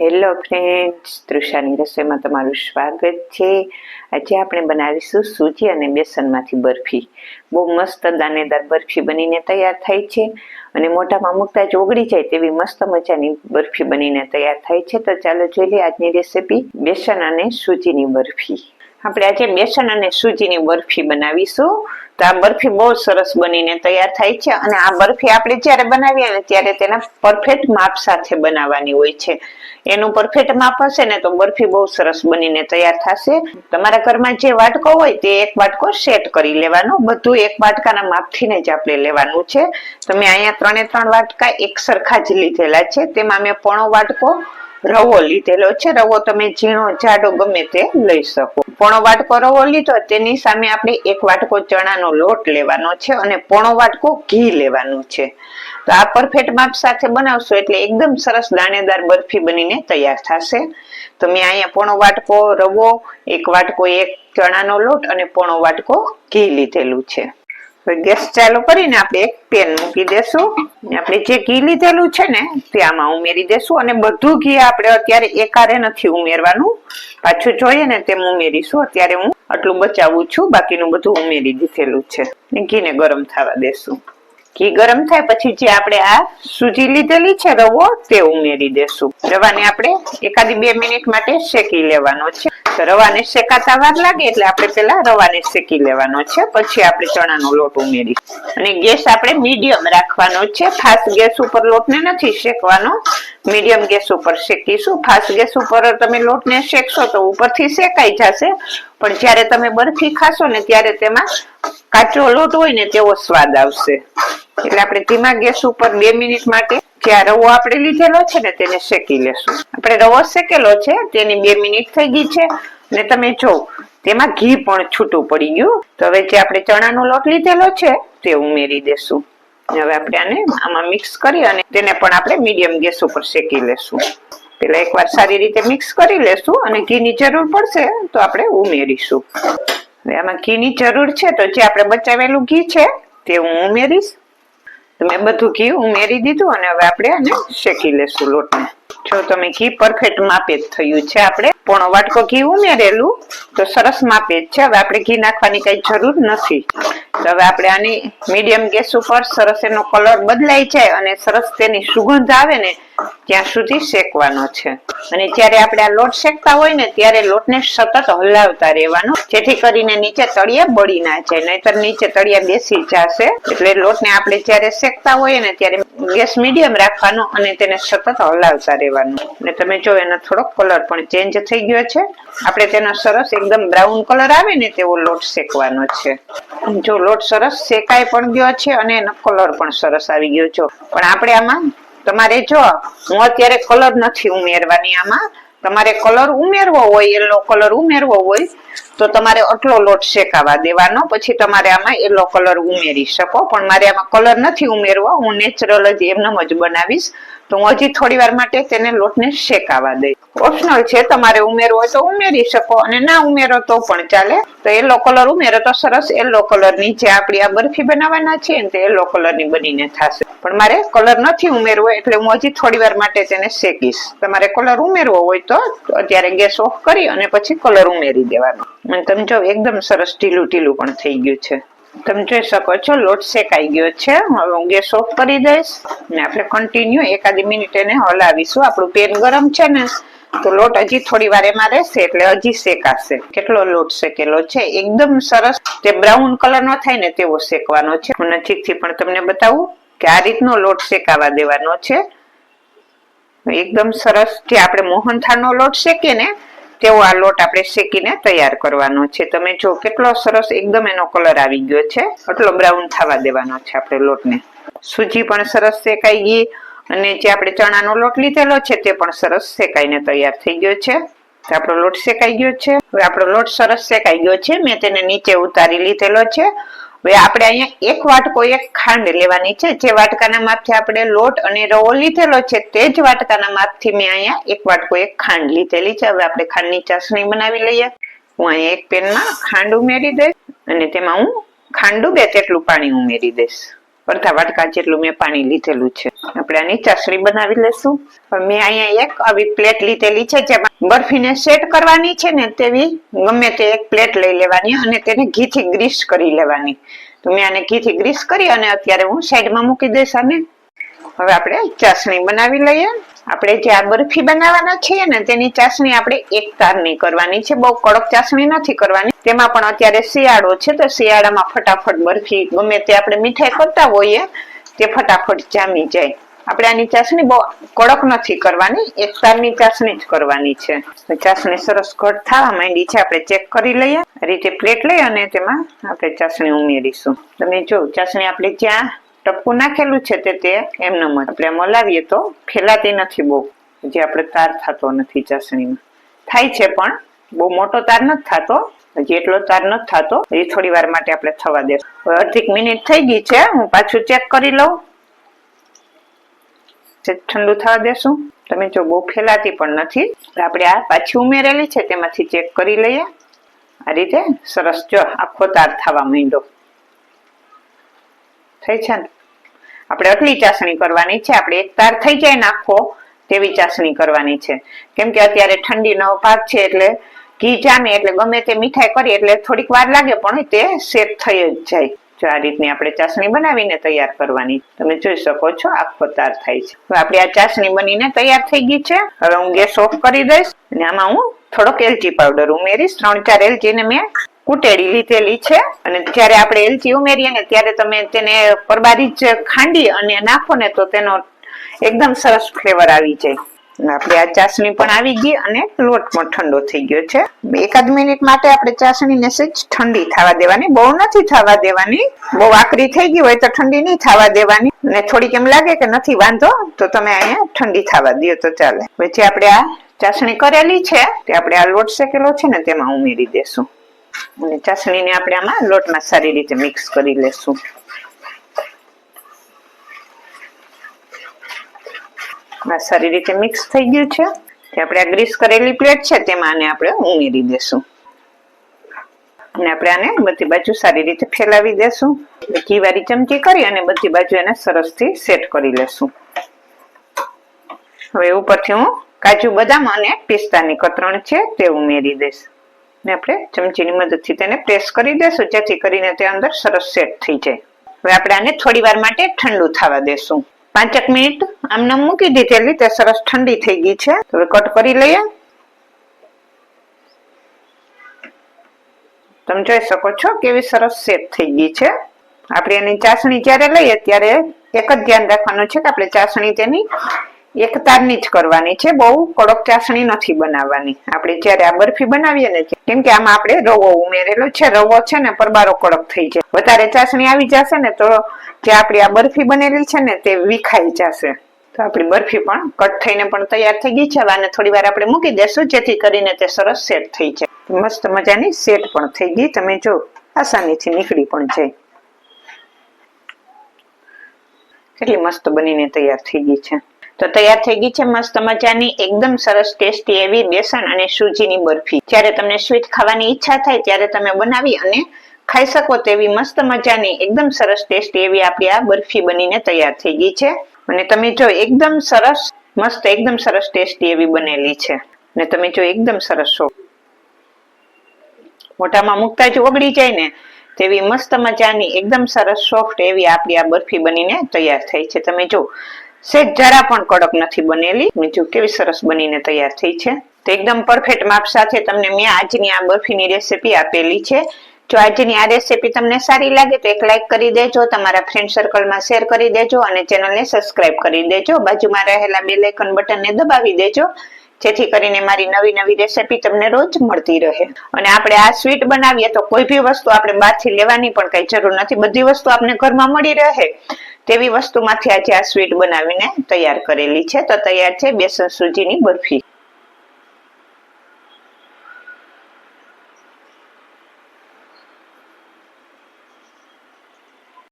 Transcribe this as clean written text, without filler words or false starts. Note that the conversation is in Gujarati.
હેલો ફ્રેન્ડ્સ, તૃષાની રસોઈમાં તમારું સ્વાગત છે। આજે આપણે બનાવીશું સૂજી અને બેસનમાંથી બરફી। બહુ મસ્ત દાણેદાર બરફી બનીને તૈયાર થાય છે અને મોઢામાં મૂકતા જ ઓગળી જાય તેવી મસ્ત મજાની બરફી બનીને તૈયાર થાય છે। તો ચાલો જોઈ લઈએ આજની રેસીપી, બેસન અને સૂજીની બરફી। આપણે આજે બેસન અને સૂજીની બરફી બનાવીશું। તો આ બરફી બહુ સરસ બનીને તૈયાર થાય છે અને આ બરફી આપણે જ્યારે બનાવીએ ને ત્યારે તેના પરફેક્ટ માપ સાથે બનાવવાની હોય છે। એનું પરફેક્ટ માપ હશે ને તો બરફી બહુ સરસ બનીને તૈયાર થશે। તમારા ઘરમાં જે વાટકો હોય તે એક વાટકો સેટ કરી લેવાનો, બધું એક વાટકાના માપથી જ આપણે લેવાનું છે। તો મેં અહીંયા 3 વાટકા એક સરખા જ લીધેલા છે। તેમાં મેં પોણો વાટકો રવો લીધેલો છે। રવો તમે ઝીણો જાડો ગમે તે લઈ શકો। પોણો વાટકો રવો લીધો, તેની સામે આપણે એક વાટકો ચણાનો લોટ લેવાનો છે અને પોણો વાટકો ઘી લેવાનું છે। તો આ પરફેક્ટ માપ સાથે બનાવશો એટલે એકદમ સરસ દાણેદાર બરફી બનીને તૈયાર થશે। તો મેં અહીંયા પોણો વાટકો રવો, એક વાટકો એક ચણાનો લોટ અને પોણો વાટકો ઘી લીધેલું છે। ગેસ ચાલુ કરીને આપણે એક પેન મૂકી દેશું। આપણે જે ઘી લીધેલું છે ને તે આમાં ઉમેરી દેશું અને બધું ઘી આપણે અત્યારે એકારે નથી ઉમેરવાનું, પાછું જોઈએ ને તેમ ઉમેરીશું। અત્યારે હું આટલું બચાવું છું, બાકીનું બધું ઉમેરી દીધેલું છે। ઘીને ગરમ થવા દેશું। ઘી ગરમ થાય પછી જે આપણે આ સૂજી લીધેલી છે રવો તે ઉમેરી દેશું। રવાને આપણે 1-2 મિનિટ માટે શેકી લેવાનો છે। તો રવાને શેકાતા વાર લાગે એટલે આપણે પેલા રવાને શેકી લેવાનો છે, પછી આપણે ચણાનો લોટ ઉમેરીશું અને ગેસ આપણે મીડિયમ રાખવાનો છે। ફાસ્ટ ગેસ ઉપર લોટને નથી શેકવાનો, મીડિયમ ગેસ ઉપર શેકીશું। ફાસ્ટ ગેસ ઉપર તમે લોટને શેકશો તો ઉપરથી શેકાઈ જશે, પણ જ્યારે તમે બરફી ખાશો ને ત્યારે તેમાં કાચો લોટ હોય ને તેવો સ્વાદ આવશે। એટલે આપણે ધીમા ગેસ ઉપર 2 મિનિટ માટે જે રવો આપણે લીધેલો છે ને તેને શેકી લેશું। આપણે રવો શેકેલો છે તેની 2 મિનિટ થઈ ગઈ છે અને તમે જો તેમાં ઘી પણ છૂટું પડી ગયું। તો હવે જે આપણે ચણાનો લોટ લીધેલો છે તે ઉમેરી દેશું। હવે આપણે આને આમાં મિક્સ કરી અને તેને પણ આપણે મીડિયમ ગેસ ઉપર શેકી લેશું। પેલા એકવાર સારી રીતે મિક્સ કરી લેશું અને ઘીની જરૂર પડશે તો આપણે ઉમેરીશું। હવે આમાં ઘીની જરૂર છે તો જે આપણે બચાવેલું ઘી છે તે હું ઉમેરીશ। મેં બધું ઘી ઉમેરી દીધું અને હવે આપણે આને શેકી લેશું લોટને। જો તમે ઘી પરફેક્ટ માપે જ થયું છે। આપણે પોણો વાટકો ઘી ઉમેરેલું તો સરસ માપે જ છે। હવે આપણે ઘી નાખવાની કઈ જરૂર નથી। તો હવે આપણે આની મીડિયમ ગેસ ઉપર સરસ એનો કલર બદલાઈ જાય અને સરસ તેની સુગંધ આવે ને ત્યાં સુધી શેકવાનો છે। અને જ્યારે આપણે આ લોટ શેકતા હોય ને ત્યારે લોટને સતત હલાવતા રહેવાનો, જેથી કરીને નીચે તળિયા બળી ના જાય, નહીતર નીચે તળિયા બેસી જશે। એટલે લોટને આપણે જ્યારે શેકતા હોઈએ ને ત્યારે ગેસ મીડિયમ રાખવાનો અને તેને સતત હલાવતા રહેવાનું। અને તમે જો એનો થોડોક કલર પણ ચેન્જ થઈ ગયો છે। આપણે તેનો સરસ એકદમ બ્રાઉન કલર આવે ને તેવો લોટ શેકવાનો છે। જો લોટ સરસ શેકાઈ પણ ગયો છે અને એનો કલર પણ સરસ આવી ગયો છે। પણ આપણે આમાં તમારે જો હું અત્યારે કલર નથી ઉમેરવાની, આમાં તમારે કલર ઉમેરવો હોય, યલો કલર ઉમેરવો હોય તો તમારે આટલો લોટ શેકાવા દેવાનો, પછી તમારે આમાં યલો કલર ઉમેરી શકો। પણ મારે આમાં કલર નથી ઉમેરવો, હું નેચરલ જ એમનેમ જ બનાવીશ। તો હું હજી થોડી વાર માટે તેને લોટને શેકાવા દઈશ। ઓપ્શનલ છે, તમારે ઉમેરવો હોય તો ઉમેરી શકો અને ના ઉમેરો તો પણ ચાલે। તો યલો કલર ઉમેરો તો સરસ યલો કલર ની જે આપણી આ બરફી બનાવવાના છે ને તે યલો કલર ની બનીને થશે। પણ મારે કલર નથી ઉમેરવો એટલે હું હજી થોડી વાર માટે તેને શેકીશ। તમારે કલર ઉમેરવો હોય તો અત્યારે ગેસ ઓફ કરી અને પછી કલર ઉમેરી દેવાનો। અને તમે જો એકદમ સરસ ઢીલું ઢીલું પણ થઈ ગયું છે। તમે જોઈ શકો છો લોટ શેકાઈ ગયો છે। હવે હું ગેસ ઓફ કરી દઈશ અને આપણે કન્ટિન્યુ 1-2 મિનિટ એને હલાવીશું। આપણું પેન ગરમ છે ને તો લોટ હજી થોડી વાર એમાં રહેશે એટલે હજી શેકાશે। કેટલો લોટ શેકેલો છે, એકદમ સરસ તે બ્રાઉન કલર નો થાય ને તેવો શેકવાનો છે। હું નજીકથી પણ તમને બતાવું કે આ રીતનો લોટ શેકાવા દેવાનો છે। એકદમ સરસ જે આપણે મોહનથાળનો લોટ શેકીએ ને તેવો આ લોટ આપણે શેકીને તૈયાર કરવાનો છે। તમે જો કેટલો સરસ એકદમ એનો કલર આવી ગયો છે, આટલો બ્રાઉન થવા દેવાનો છે આપણે લોટને। સૂજી પણ સરસ શેકાઈ ગઈ અને જે આપણે ચણાનો લોટ લીધેલો છે તે પણ સરસ શેકાઈને તૈયાર થઈ ગયો છે। તો આપણો લોટ શેકાઈ ગયો છે। હવે આપણો લોટ સરસ શેકાઈ ગયો છે, મેં તેને નીચે ઉતારી લીધેલો છે। હવે આપણે અહીંયા 1 વાટકો એક ખાંડ લેવાની છે। જે વાટકાના માપથી આપણે લોટ અને રવો લીધેલો છે તે જ વાટકાના માપથી મેં અહીંયા 1 વાટકો એક ખાંડ લીધેલી છે। હવે આપણે ખાંડની ચાસણી બનાવી લઈએ। હું અહીંયા એક પેનમાં ખાંડ ઉમેરી દઈશ અને તેમાં હું ખાંડ ડૂબે તેટલું પાણી ઉમેરી દઈશ। અડધા વાટકા જેટલું મેં પાણી લીધેલું છે. આપણે આની ચાસણી બનાવી લેશું. મેં અહીંયા એક આવી પ્લેટ લીધેલી છે જેમાં બરફીને સેટ કરવાની છે ને તેવી ગમે તે એક પ્લેટ લઈ લેવાની અને તેને ઘીથી ગ્રીસ કરી લેવાની. તો મેં આને ઘીથી ગ્રીસ કરી અને અત્યારે હું સાઈડમાં મૂકી દઈશ આને. હવે આપણે ચાસણી બનાવી લઈએ. આપણે જે આ બરફી બનાવવાના છીએ ને તેની ચાસણી આપણે એક તારની કરવાની છે, બહુ કડક ચાસણી નથી કરવાની. તેમાં પણ અત્યારે શિયાળો છે તો શિયાળામાં ફટાફટ બરફી ગમે તે આપણે મીઠાઈ કરતા હોઈએ તે ફટાફટ જામી જાય. આપણે આની ચાસણી બહુ કડક નથી કરવાની, એક તારની ચાસણી જ કરવાની છે. ચાસણી સરસ ઘટ થવા માંડી છે, આપણે ચેક કરી લઈએ. આ રીતે પ્લેટ લઈ અને તેમાં આપણે ચાસણી ઉમેરીશું. તમે જો ચાસણી આપણે જ્યાં ટપકું નાખેલું છે તે એમનેમ આપણે મલાવીએ તો ફેલાતી નથી બહુ, જે આપણે તાર થતો નથી ચાસણીમાં. થાય છે પણ બહુ મોટો તાર નથી થતો, હજી એટલો તાર નથી થતો. એ થોડી વાર માટે આપણે થવા દે. અડધી મિનિટ થઈ ગઈ છે, હું પાછું ચેક કરી લઉં. ઠંડુ થવા દેશું. તમે જો બહુ ફેલાતી પણ નથી. આપણે આ પાછી ઉમેરેલી છે તેમાંથી ચેક કરી લઈએ. આ રીતે સરસ જો આખો તાર થવા માંડ્યો થઈ છે ને. આપણે આટલી ચાસણી કરવાની છે. આપણે એક તાર થઈ જાય ને આખો તેવી ચાસણી કરવાની છે, કેમ કે અત્યારે ઠંડીનો ભાગ છે એટલે ઘી જામે એટલે ગમે તે મીઠાઈ કરી એટલે થોડીક વાર લાગે પણ તે સેટ થઈ જ જાય. જો આ રીતની આપણે ચાસણી બનાવીને તૈયાર કરવાની. તમે જોઈ શકો છો આખો તાર થાય છે. હવે આપણી આ ચાસણી બનીને તૈયાર થઈ ગઈ છે. હવે હું ગેસ ઓફ કરી દઈશ અને આમાં હું થોડોક એલચી પાવડર ઉમેરીશ. 3-4 એલચીને મેં કૂટેડી લીધેલી છે અને જ્યારે આપણે એલચી ઉમેરીએ ને ત્યારે તમે તેને પરબારી જ ખાંડી અને નાખો ને તો તેનો એકદમ સરસ ફ્લેવર આવી જાય. આપણે આ ચાસણી પણ આવી ગઈ અને લોટ પણ ઠંડો થઈ ગયો છે. 1 મિનિટ માટે આપણે ચાસણીને સહેજ ઠંડી થવા દેવાની, બહુ નથી થવા દેવાની. બહુ આકરી થઈ ગઈ હોય તો ઠંડી નહીં થવા દેવાની. અને થોડીક એમ લાગે કે નથી વાંધો તો તમે અહીંયા ઠંડી થવા દો તો ચાલે. પછી આપણે આ ચાસણી કરેલી છે તે આપણે આ લોટ શેકેલો છે ને તેમાં ઉમેરી દેશું અને ચાસણીને આપણે આમાં લોટમાં સારી રીતે મિક્સ કરી લેશું. સારી રીતે મિક્સ થઈ ગયું છે. આપણે આ ગ્રીસ કરેલી પ્લેટ છે તેમાં આને આપણે ઉમેરી દેશું અને આપણે આને બધી બાજુ સારી રીતે ફેલાવી દેશું. ઘી વાળી ચમચી કરી અને બધી બાજુ એને સરસથી સેટ કરી લેશું. હવે ઉપરથી હું કાજુ બદામ અને પિસ્તાની કતરણ છે તે ઉમેરી દઈશ ને આપણે ચમચીની મદદથી તેને પ્રેસ કરી દેશું જેથી કરીને તે અંદર સરસ સેટ થઈ જાય. હવે આપણે આને થોડી વાર માટે ઠંડુ થવા દેશું. 5 મિનિટ આમને મૂકી દીધેલી, તે સરસ ઠંડી થઈ ગઈ છે. હવે કટ કરી લઈએ. તમે જોઈ શકો છો કેવી સરસ સેટ થઈ ગઈ છે. આપણે એની ચાસણી જ્યારે લઈએ ત્યારે એક જ ધ્યાન રાખવાનું છે કે આપણે ચાસણી તેની એક તારની જ કરવાની છે, બહુ કડક ચાસણી નથી બનાવવાની. આપણે જ્યારે આ બરફી બનાવીએ ને કેમ કે આમાં આપણે રવો ઉમેરેલો છે, રવો છે ને પરબારો કડક થઈ જાય. વધારે ચાસણી આવી જશે ને તો જે આપણી આ બરફી બનેલી છે ને તે વિખાઈ જશે. તો આપણી બરફી પણ કટ થઈને પણ તૈયાર થઈ ગઈ છે. હવે આને થોડી વાર આપણે મૂકી દેશું જેથી કરીને તે સરસ સેટ થઈ જાય. મસ્ત મજાની સેટ પણ થઈ ગઈ. તમે જો આસાનીથી નીકળી પણ જાય. કેટલી મસ્ત બનીને તૈયાર થઈ ગઈ છે. તો તૈયાર થઈ ગઈ છે મસ્ત મજાની એકદમ સરસ ટેસ્ટી એવી બેસન અને સૂજીની બરફી. જ્યારે તમને સ્વીટ ખાવાની ઈચ્છા થાય ત્યારે તમે બનાવી અને ખાઈ શકો તેવી મસ્ત મજાની એકદમ સરસ ટેસ્ટી એવી આપણી આ બરફી બનીને તૈયાર થઈ ગઈ છે. અને તમે જો એકદમ સરસ મસ્ત એકદમ સરસ ટેસ્ટી એવી બનેલી છે અને તમે જો એકદમ સરસ મોઢામાં મુકતા જ ઓગળી જાય ને તેવી મસ્ત મજાની એકદમ સરસ સોફ્ટ એવી આપણી આ બરફી બનીને તૈયાર થઈ છે. તમે જો સહેજ જરા પણ કડક નથી બનેલી. જો કેવી સરસ બનીને તૈયાર થઈ છે. તો એકદમ પરફેક્ટ માપ સાથે તમને મેં આજની આ બરફીની રેસીપી આપેલી છે. જો આજની આ રેસીપી તમને સારી લાગે તો એક લાઈક કરી દેજો, તમારા ફ્રેન્ડ સર્કલમાં શેર કરી દેજો અને ચેનલને સબસ્ક્રાઇબ કરી દેજો. બાજુમાં રહેલા બેલ આઇકન બટનને દબાવી દેજો જેથી કરીને મારી નવી નવી રેસીપી તમને રોજ મળતી રહે. અને આપણે આ સ્વીટ બનાવીએ તો કોઈ બી વસ્તુ આપણે બહારથી લેવાની પણ કઈ જરૂર નથી, બધી વસ્તુ આપણે ઘરમાં મળી રહે તેવી વસ્તુમાંથી આજે આ સ્વીટ બનાવીને તૈયાર કરેલી છે. તો તૈયાર છે બેસન સૂજીની બરફી.